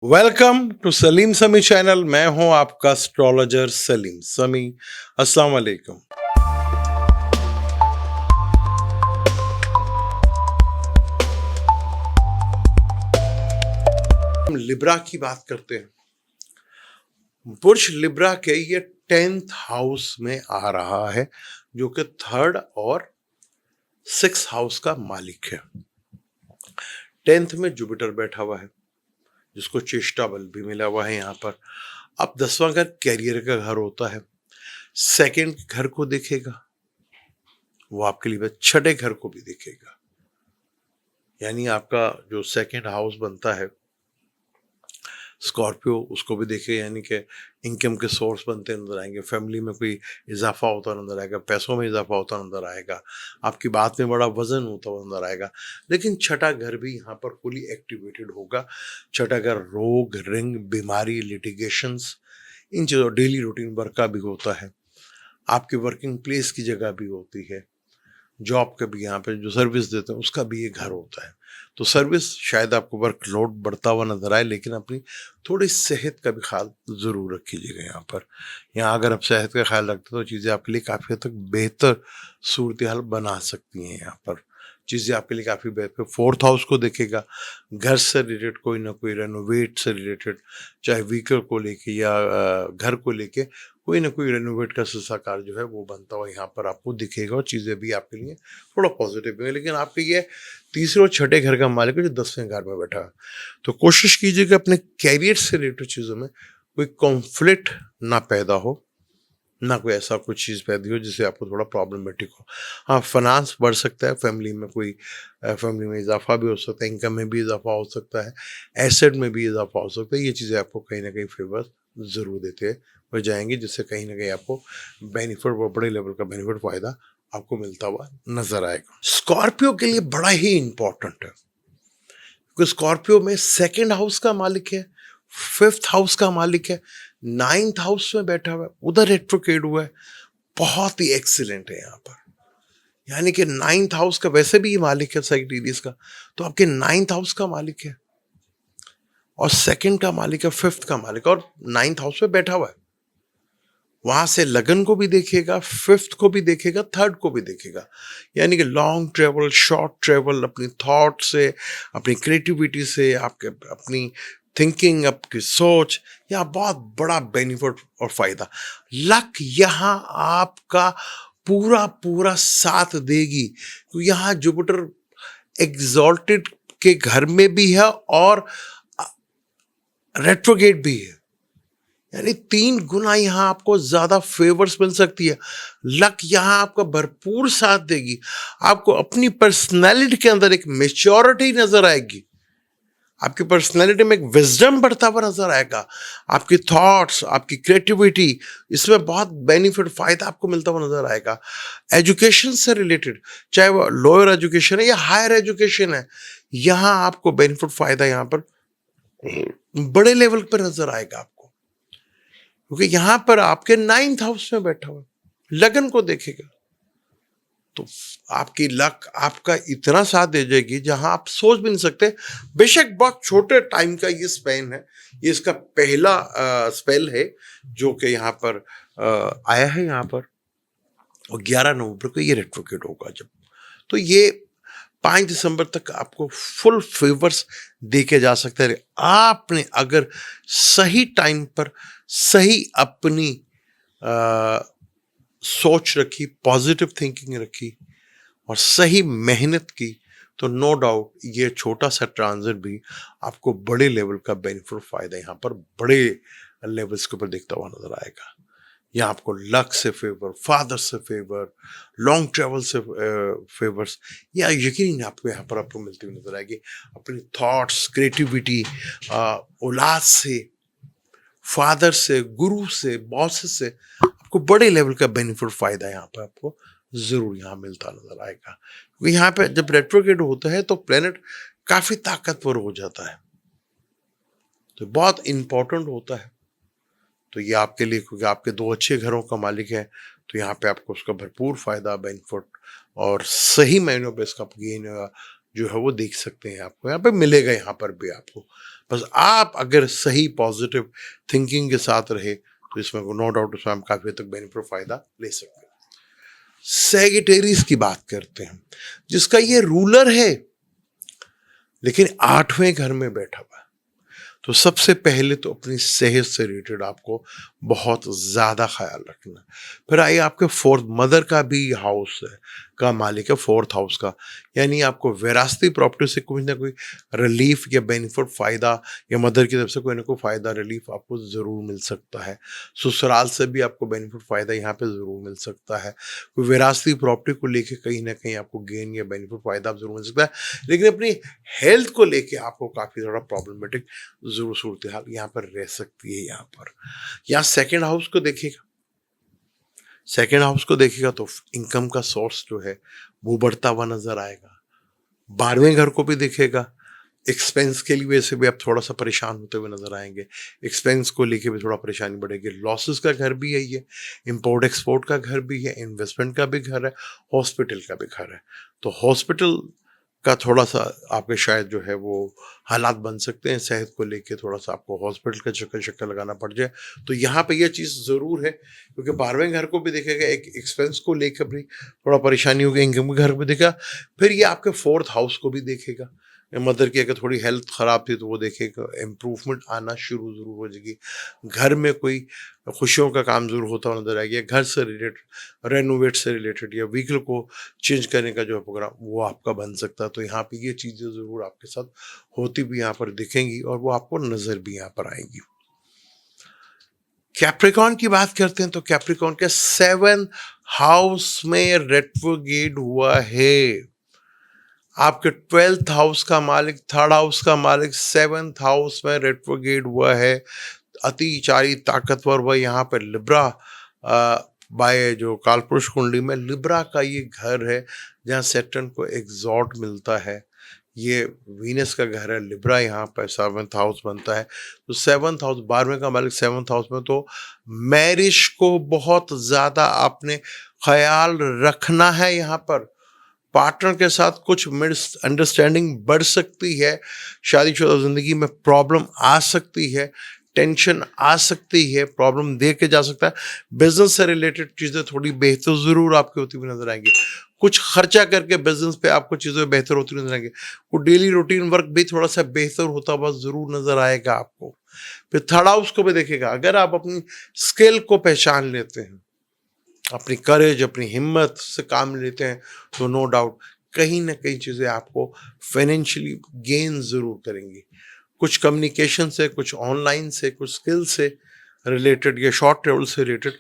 Welcome to Salim समी channel. मैं हूं आपका एस्ट्रोलॉजर सलीम समी। अस्सलाम वालेकुम। हम लिब्रा की बात करते हैं। बुर्ज लिब्रा के ये 10th हाउस में आ रहा है, जो कि थर्ड और 6th हाउस का मालिक है। 10th में जुपिटर बैठा हुआ है, जिसको चेष्टा बल भी मिला हुआ है यहाँ पर। अब 10वां घर कैरियर का घर होता है, सेकंड घर को देखेगा, वो आपके लिए छठे घर को भी देखेगा। यानी आपका जो सेकंड हाउस बनता है स्कॉर्पियो, उसको भी देखे, यानी कि इनकम के सोर्स बनते नजर आएंगे, फैमिली में कोई इजाफा होता नजर आएगा, पैसों में इजाफा होता नजर आएगा, आपकी बात में बड़ा वजन होता हुआ नजर आएगा। लेकिन छठा घर भी यहाँ पर फुली एक्टिवेटेड होगा। छठा घर रोग, रिंग, बीमारी, लिटिगेशंस, इन चीज़ों, डेली रूटीन वर्क का भी होता है, आपके वर्किंग प्लेस की जगह भी होती है, जॉब का भी, यहाँ पे जो सर्विस देते हैं उसका भी ये घर होता है। तो सर्विस शायद आपको वर्कलोड बढ़ता हुआ नजर आए, लेकिन अपनी थोड़ी सेहत का भी ख्याल ज़रूर रखिएगा यहाँ पर। यहाँ अगर आप सेहत का ख्याल रखते हैं तो चीज़ें आपके लिए काफ़ी हद तक बेहतर सूरत हाल बना सकती हैं। यहाँ पर चीज़ें आपके लिए काफ़ी बेहतर। फोर्थ हाउस को देखेगा, घर से रिलेटेड कोई ना कोई रेनोवेट से रिलेटेड, चाहे व्हीकल को लेके या घर को लेके कोई ना कोई रेनोवेट का सिलसिला कार्य जो है वो बनता हुआ यहाँ पर आपको दिखेगा, और चीज़ें भी आपके लिए थोड़ा पॉजिटिव है। लेकिन आपके ये तीसरे और छठे घर का मालिक है जो 10वें घर में बैठा है। तो कोशिश कीजिए कि अपने कैरियर से रिलेटेड चीज़ों में कोई कॉन्फ्लिक्ट ना पैदा हो, ना कोई ऐसा कुछ चीज़ पैदा हो जिससे आपको थोड़ा प्रॉब्लमेटिक हो। हाँ, फाइनेंस बढ़ सकता है, फैमिली में कोई फैमिली में इजाफा भी हो सकता है, इनकम में भी इजाफा हो सकता है, एसेट में भी इजाफा हो सकता है। ये चीज़ें आपको कहीं ना कहीं फेवर ज़रूर देते हुए जाएंगे, जिससे कहीं ना कहीं आपको बेनिफिट, वो बड़े लेवल का बेनिफिट, फ़ायदा आपको मिलता हुआ नजर आएगा। स्कॉर्पियो के लिए बड़ा ही इंपॉर्टेंट है, क्योंकि स्कॉर्पियो में सेकेंड हाउस का मालिक है, फिफ्थ हाउस का मालिक है, 9th हाउस में बैठा हुआ है, उधर रेट्रोकेड हुआ है। बहुत ही एक्सीलेंट है यहाँ पर। यानी कि 9th हाउस का वैसे भी ये मालिक है सैजिटेरियस का, तो आपके 9th हाउस का मालिक है, और सेकंड का मालिक है, फिफ्थ का मालिक, और 9th हाउस में बैठा हुआ है। वहां से लगन को भी देखेगा, फिफ्थ को भी देखेगा, थर्ड को भी देखेगा। यानी कि लॉन्ग ट्रेवल, शॉर्ट ट्रेवल, अपनी थॉट से, अपनी क्रिएटिविटी से, आपके अपनी थिंकिंग, आपकी सोच, यह बहुत बड़ा बेनिफिट और फायदा। लक यहाँ आपका पूरा पूरा साथ देगी, तो यहाँ जुपिटर एग्जॉल्टेड के घर में भी है और रेट्रोगेट भी है। यानी 3 गुना यहाँ आपको ज्यादा फेवर्स मिल सकती है। लक यहाँ आपका भरपूर साथ देगी। आपको अपनी पर्सनैलिटी के अंदर एक मेच्योरिटी नजर आएगी, आपकी पर्सनैलिटी में एक विजडम बढ़ता हुआ नजर आएगा, आपकी थॉट्स, आपकी क्रिएटिविटी, इसमें बहुत बेनिफिट, फायदा आपको मिलता हुआ नजर आएगा। एजुकेशन से रिलेटेड, चाहे वो लोअर एजुकेशन है या हायर एजुकेशन है, यहाँ आपको बेनिफिट, फायदा यहाँ पर बड़े लेवल पर नजर आएगा आपको, क्योंकि यहां पर आपके 9th हाउस में बैठा हुआ, लगन को देखेगा। तो आपकी लक आपका इतना साथ दे जाएगी जहां आप सोच भी नहीं सकते। बेशक बहुत छोटे टाइम का ये स्पेन है, ये इसका पहला स्पेल है जो कि यहाँ पर आया है यहाँ पर, और 11 नवंबर को ये रेट्रोकेट होगा जब। तो ये 5 दिसंबर तक आपको फुल फेवर्स देके जा सकते हैं। आपने अगर सही टाइम पर सही अपनी सोच रखी, पॉजिटिव थिंकिंग रखी, और सही मेहनत की, तो नो डाउट ये छोटा सा ट्रांजिट भी आपको बड़े लेवल का बेनिफिट, फायदा यहाँ पर बड़े लेवल्स के ऊपर दिखता हुआ नजर आएगा। या आपको लक से फेवर, फादर से फेवर, लॉन्ग ट्रेवल से फेवर्स, या यकीन आपको यहाँ पर आपको मिलती हुई नजर आएगी। अपनी थॉट्स, क्रिएटिविटी, औलाद से, फादर से, गुरु से, बॉस से आपको बड़े लेवल का बेनिफिट, फायदा यहाँ पर आपको जरूर यहाँ मिलता नजर आएगा। क्योंकि यहाँ पे जब रेट्रोग्रेड होता है तो प्लेनेट काफी ताकतवर हो जाता है, तो बहुत इंपॉर्टेंट होता है। तो ये आपके लिए, क्योंकि आपके 2 अच्छे घरों का मालिक है, तो यहाँ पे आपको उसका भरपूर फायदा, बेनिफिट, और सही मायनों पे इसका गेन जो है वो देख सकते हैं, आपको यहाँ पे मिलेगा, यहाँ पर भी आपको बस आप अगर सही पॉजिटिव थिंकिंग के साथ रहे तो इसमें नो डाउट इसमें हम काफ़ी हद तक बेनिफिट फ़ायदा ले सकते हैं। सेगिटेरियस की बात करते हैं, जिसका ये रूलर है लेकिन 8वें घर में बैठा हुआ है। तो सबसे पहले तो अपनी सेहत से रिलेटेड आपको बहुत ज़्यादा ख्याल रखना है। फिर आइए आपके फोर्थ, मदर का भी हाउस है, का मालिक है फोर्थ हाउस का, यानी आपको विरासती प्रॉपर्टी से कोई ना कोई रिलीफ या बेनिफिट फ़ायदा, या मदर की तरफ से कोई ना कोई फ़ायदा रिलीफ आपको ज़रूर मिल सकता है। ससुराल से भी आपको बेनिफिट फ़ायदा यहाँ पे ज़रूर मिल सकता है। कोई विरासती प्रॉपर्टी को लेके कहीं ना कहीं आपको गेन या बेनिफिट फ़ायदा ज़रूर मिल सकता है। लेकिन अपनी हेल्थ को लेके आपको काफ़ी ज़्यादा प्रॉब्लमेटिक ज़रूर सूरत हाल यहाँ पर रह सकती है। यहाँ सेकेंड हाउस को देखिएगा, सेकेंड हाउस को देखिएगा तो इनकम का सोर्स जो है वो बढ़ता हुआ नजर आएगा। 12वें घर को भी देखेगा, एक्सपेंस के लिए वैसे भी आप थोड़ा सा परेशान होते हुए नजर आएंगे, एक्सपेंस को लेके भी थोड़ा परेशानी बढ़ेगी। लॉसेस का घर भी है ये, इंपोर्ट एक्सपोर्ट का घर भी है, इन्वेस्टमेंट का भी घर है, हॉस्पिटल का भी घर है। तो हॉस्पिटल का थोड़ा सा आपके शायद जो है वो हालात बन सकते हैं, सेहत को लेके थोड़ा सा आपको हॉस्पिटल का चक्कर चक्कर लगाना पड़ जाए। तो यहाँ पे ये चीज़ ज़रूर है, क्योंकि 12वें घर को भी देखेगा, एक एक्सपेंस को लेकर भी थोड़ा परेशानी होगी, इनकम के घर को भी देखेगा। फिर ये आपके फोर्थ हाउस को भी देखेगा। मदर की अगर थोड़ी हेल्थ ख़राब थी तो वो देखेगा इम्प्रूवमेंट आना शुरू ज़रूर हो जाएगी। घर में कोई खुशियों का काम ज़रूर होता हुआ नजर आएगा, घर से रिलेटेड, रेनोवेट से रिलेटेड या व्हीकल को चेंज करने का जो है प्रोग्राम वो आपका बन सकता है। तो यहाँ पे ये चीज़ें ज़रूर आपके साथ होती भी यहाँ पर दिखेंगी और वो आपको नज़र भी यहाँ पर आएंगी। कैप्रिकॉन की बात करते हैं तो कैप्रिकॉन के 7th हाउस में रेट्रोगेट हुआ है। आपके 12th हाउस का मालिक, 3rd हाउस का मालिक 7th हाउस में रेट्रोगेट हुआ है। अतिचारी ताकतवर वह यहाँ पर लिब्रा बाय जो कालपुरुष कुंडली में लिब्रा का ये घर है, जहाँ सैटर्न को एग्जॉट मिलता है। ये वीनस का घर है, लिब्रा यहाँ पर 7th हाउस बनता है। तो 7th हाउस, 12वें का मालिक 7th हाउस में, तो मैरिज को बहुत ज़्यादा आपने ख्याल रखना है। यहाँ पर पार्टनर के साथ कुछ मिसअंडरस्टैंडिंग बढ़ सकती है, शादीशुदा जिंदगी में प्रॉब्लम आ सकती है, टेंशन आ सकती है, प्रॉब्लम दे के जा सकता है। बिजनेस से रिलेटेड चीज़ें थोड़ी बेहतर ज़रूर आपकी होती हुई नजर आएंगी। कुछ खर्चा करके बिजनेस पे आपको चीज़ें बेहतर होती हुई नजर आएंगी। वो डेली रूटीन वर्क भी थोड़ा सा बेहतर होता हुआ ज़रूर नजर आएगा आपको। फिर 3rd हाउस को भी देखेगा, अगर आप अपनी स्किल को पहचान लेते हैं, अपनी करेज, अपनी हिम्मत से काम लेते हैं, तो नो डाउट कहीं ना कहीं चीज़ें आपको फाइनेंशियली गेन ज़रूर करेंगी। कुछ कम्युनिकेशन से, कुछ ऑनलाइन से, कुछ स्किल से रिलेटेड या शॉर्ट ट्रेवल से रिलेटेड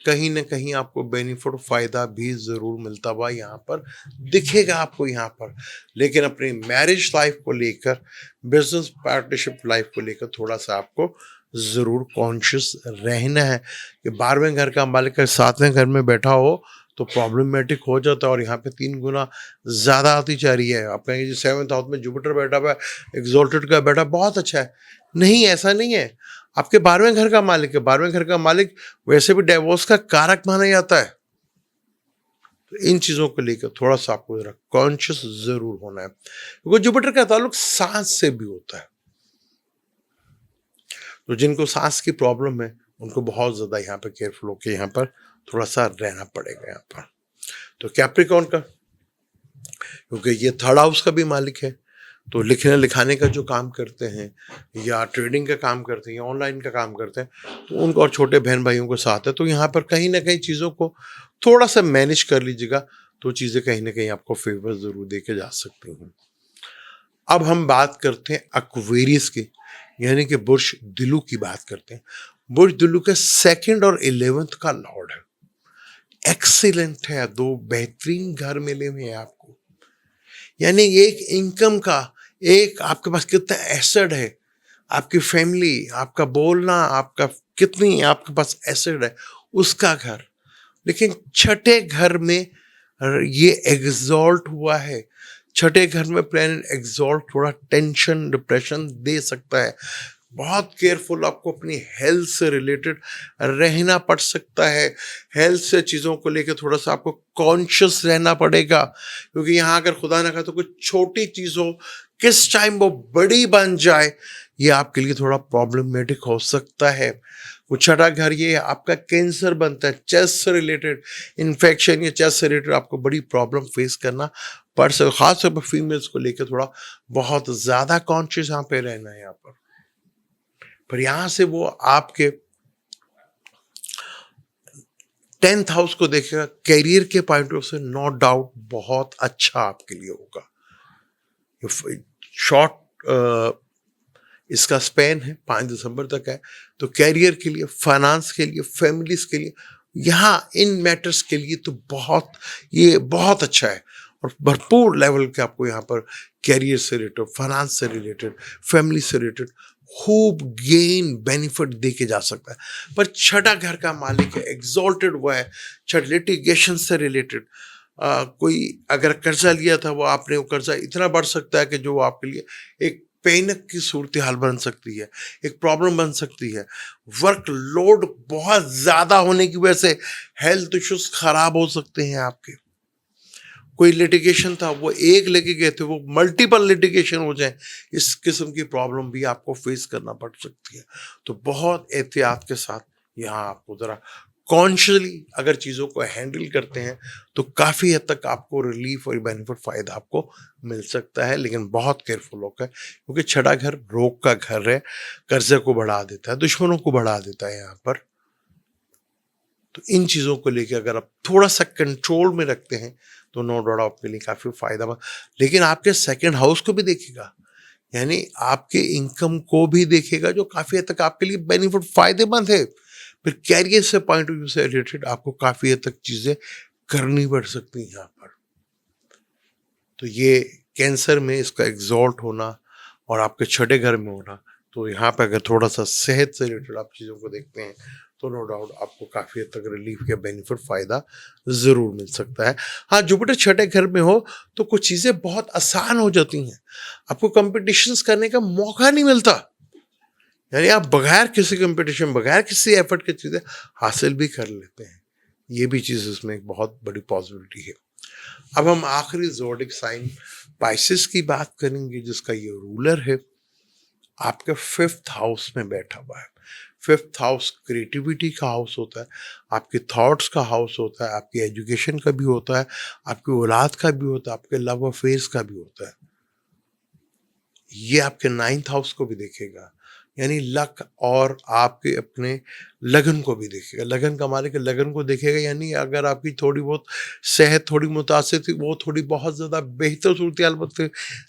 कहीं ना कहीं आपको बेनिफिट फ़ायदा भी ज़रूर मिलता हुआ यहाँ पर दिखेगा आपको यहाँ पर। लेकिन अपनी मैरिज लाइफ को लेकर, बिजनेस पार्टनरशिप लाइफ को लेकर थोड़ा सा आपको ज़रूर कॉन्शियस रहना है कि 12वें घर का मालिक 7वें घर में बैठा हो तो प्रॉब्लमेटिक हो जाता है। और यहाँ पे 3 गुना ज़्यादा आती जा रही है। आप कहेंगे 7th हाउस में जुपिटर बैठा हुआ है, एग्जॉल्टेड का बैठा, बहुत अच्छा है। नहीं, ऐसा नहीं है। आपके 12वें घर का मालिक है, 12वें घर का मालिक वैसे भी डिवोर्स का कारक माना जाता है। तो इन चीज़ों को लेकर थोड़ा सा आपको जरा कॉन्शियस ज़रूर होना है, क्योंकि जुपिटर का ताल्लुक सांस से भी होता है। तो जिनको सांस की प्रॉब्लम है उनको बहुत ज़्यादा यहाँ पर केयरफुल होकर यहाँ पर थोड़ा सा रहना पड़ेगा यहाँ पर। तो कैप्रिकॉन का, क्योंकि ये 3rd हाउस का भी मालिक है, तो लिखने लिखाने का जो काम करते हैं या ट्रेडिंग का काम करते हैं या ऑनलाइन का काम करते हैं, तो उनको और छोटे बहन भाइयों के साथ है, तो यहाँ पर कहीं ना कहीं चीज़ों को थोड़ा सा मैनेज कर लीजिएगा, तो चीज़ें कहीं ना कहीं आपको फेवर ज़रूर दे के जा सकती हैं। अब हम बात करते हैं एक्वेरियस की, यानी कि बुर्ज दिलू की बात करते हैं। बुर्ज दिलू के 2nd और 11th का लॉर्ड है, एक्सीलेंट है, 2 बेहतरीन घर मिले हुए हैं आपको। यानी एक इनकम का, एक आपके पास कितना एसेट है, आपकी फैमिली, आपका बोलना, आपका कितनी आपके पास एसेट है, उसका घर। लेकिन छठे घर में ये एग्जॉल्ट हुआ है। छठे घर में प्लैनेट एग्जॉल्ट थोड़ा टेंशन, डिप्रेशन दे सकता है। बहुत केयरफुल आपको अपनी हेल्थ से रिलेटेड रहना पड़ सकता है। हेल्थ से चीज़ों को लेकर थोड़ा सा आपको कॉन्शियस रहना पड़ेगा, क्योंकि यहाँ अगर खुदा ना करे तो कुछ छोटी चीज़ हो, किस टाइम वो बड़ी बन जाए, ये आपके लिए थोड़ा प्रॉब्लमेटिक हो सकता है। वो छठा घर ये आपका कैंसर बनता है, चेस्ट से रिलेटेड इन्फेक्शन या चेस्ट से रिलेटेड आपको बड़ी प्रॉब्लम फेस करना पड़ सकता है। खासतौर पर फीमेल्स को लेकर थोड़ा बहुत ज़्यादा कॉन्शियस यहाँ पे रहना है यहाँ पर यहाँ से वो आपके 10th हाउस को देखेगा, करियर के पॉइंट ऑफ से नो डाउट बहुत अच्छा आपके लिए होगा। शॉर्ट इसका स्पैन है 5 दिसंबर तक है, तो कैरियर के लिए, फाइनेंस के लिए, फैमिलीज के लिए, यहाँ इन मैटर्स के लिए तो ये बहुत अच्छा है और भरपूर लेवल के आपको यहाँ पर कैरियर से रिलेटेड, फाइनेंस से रिलेटेड, फैमिली से रिलेटेड खूब गेन बेनिफिट दे के जा सकता है। पर छठा घर का मालिक है, एग्जॉल्टेड हुआ है, छठ लिटिगेशन से रिलेटेड कोई अगर कर्जा लिया था वो आपने वो कर्जा इतना बढ़ सकता है कि जो आपके लिए एक पैनिक की सूरत हाल बन सकती है, एक प्रॉब्लम बन सकती है। वर्कलोड बहुत ज़्यादा होने की वजह से हेल्थ इश्यूज खराब हो सकते हैं आपके। कोई लिटिगेशन था वो एक लेके गए थे, वो मल्टीपल लिटिगेशन हो जाए, इस किस्म की प्रॉब्लम भी आपको फेस करना पड़ सकती है। तो बहुत एहतियात के साथ यहाँ आपको ज़रा कॉन्शियसली अगर चीज़ों को हैंडल करते हैं तो काफ़ी हद तक आपको रिलीफ और बेनिफिट फ़ायदा आपको मिल सकता है, लेकिन बहुत केयरफुल होकर, क्योंकि छठा घर रोग का घर है, कर्जे को बढ़ा देता है, दुश्मनों को बढ़ा देता है यहाँ पर। तो इन चीज़ों को लेकर अगर आप थोड़ा सा कंट्रोल में रखते हैं तो नो डाउट आपके लिए काफ़ी फायदा। लेकिन आपके सेकंड हाउस को भी देखेगा, यानी आपके इनकम को भी देखेगा, जो काफ़ी हद तक आपके लिए बेनिफिट फायदेमंद है। फिर कैरियर से पॉइंट ऑफ व्यू से रिलेटेड आपको काफ़ी हद तक चीज़ें करनी पड़ सकती हैं यहाँ पर। तो ये कैंसर में इसका एग्जॉल्ट होना और आपके छठे घर में होना, तो यहाँ पे अगर थोड़ा सा सेहत से रिलेटेड आप चीज़ों को देखते हैं तो नो डाउट आपको काफ़ी हद तक रिलीफ या बेनिफिट फ़ायदा ज़रूर मिल सकता है। हाँ, जुपिटर छठे घर में हो तो कुछ चीज़ें बहुत आसान हो जाती हैं, आपको कंपटीशंस करने का मौका नहीं मिलता, यानी आप बगैर किसी कंपटीशन, बगैर किसी एफर्ट के चीज़ें हासिल भी कर लेते हैं। ये भी चीज़ इसमें एक बहुत बड़ी पॉसिबिलिटी है। अब हम आखिरी ज़ोडिक साइन पाइसेस की बात करेंगे, जिसका ये रूलर है आपके 5th हाउस में बैठा हुआ है। 5th हाउस क्रिएटिविटी का हाउस होता है, आपके थॉट्स का हाउस होता है, आपकी एजुकेशन का भी होता है, आपकी औलाद का भी होता है, आपके लव अफेयर्स का भी होता है। ये आपके 9th हाउस को भी देखेगा, यानी लक और आपके अपने लगन को भी देखेगा। लगन का मालिक लगन को देखेगा, यानी अगर आपकी थोड़ी बहुत सेहत थोड़ी मुतासिर थी, वो थोड़ी बहुत ज़्यादा बेहतर सूरत हाल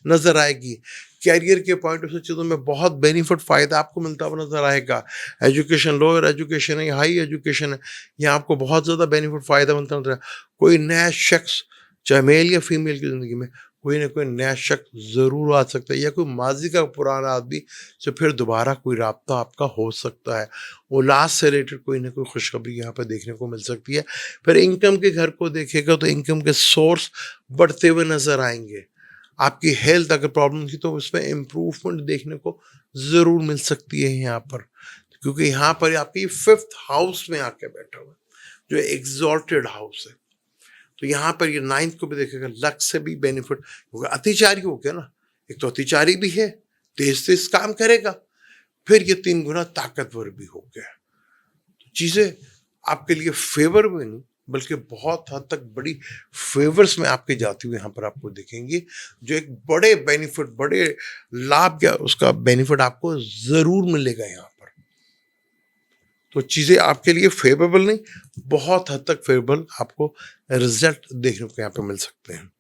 नज़र आएगी। कैरियर के पॉइंट ऑफ से चीज़ों में बहुत बेनिफिट फ़ायदा आपको मिलता हुआ नज़र आएगा। एजुकेशन, लोअर एजुकेशन है, हाई एजुकेशन है, यहाँ आपको बहुत ज़्यादा बेनिफिट फ़ायदा मिलता नजर आएगा। कोई नया शख्स, चाहे मेल या फीमेल की ज़िंदगी में कोई ना कोई नया शख्स ज़रूर आ सकता है, या कोई माजी का पुराना आदमी से फिर दोबारा कोई राब्ता आपका हो सकता है। औलाद से रिलेटेड कोई ना कोई खुशखबरी यहाँ पर देखने को मिल सकती है। फिर इनकम के घर को देखेगा तो इनकम के सोर्स बढ़ते हुए नज़र आएंगे। आपकी हेल्थ अगर प्रॉब्लम थी तो उसमें इम्प्रूवमेंट देखने को ज़रूर मिल सकती है यहाँ पर, क्योंकि यहाँ पर आपकी 5th हाउस में आके बैठा हुआ है, जो एग्जॉल्टेड हाउस है। तो यहाँ पर ये 9th को भी देखेगा, लक से भी बेनिफिट होगा। अतिचारी हो गया ना, एक तो अतिचारी भी है, तेज तेज काम करेगा, फिर ये 3 गुना ताकतवर भी हो गया। तो चीज़ें आपके लिए फेवर में नहीं बल्कि बहुत हद तक बड़ी फेवर्स में आपके जाती हुई यहाँ पर आपको दिखेंगी, जो एक बड़े बेनिफिट, बड़े लाभ या उसका बेनिफिट आपको ज़रूर मिलेगा यहाँ पर। तो चीज़ें आपके लिए फेवरेबल नहीं, बहुत हद तक फेवरेबल आपको रिजल्ट देखने को यहाँ पे मिल सकते हैं।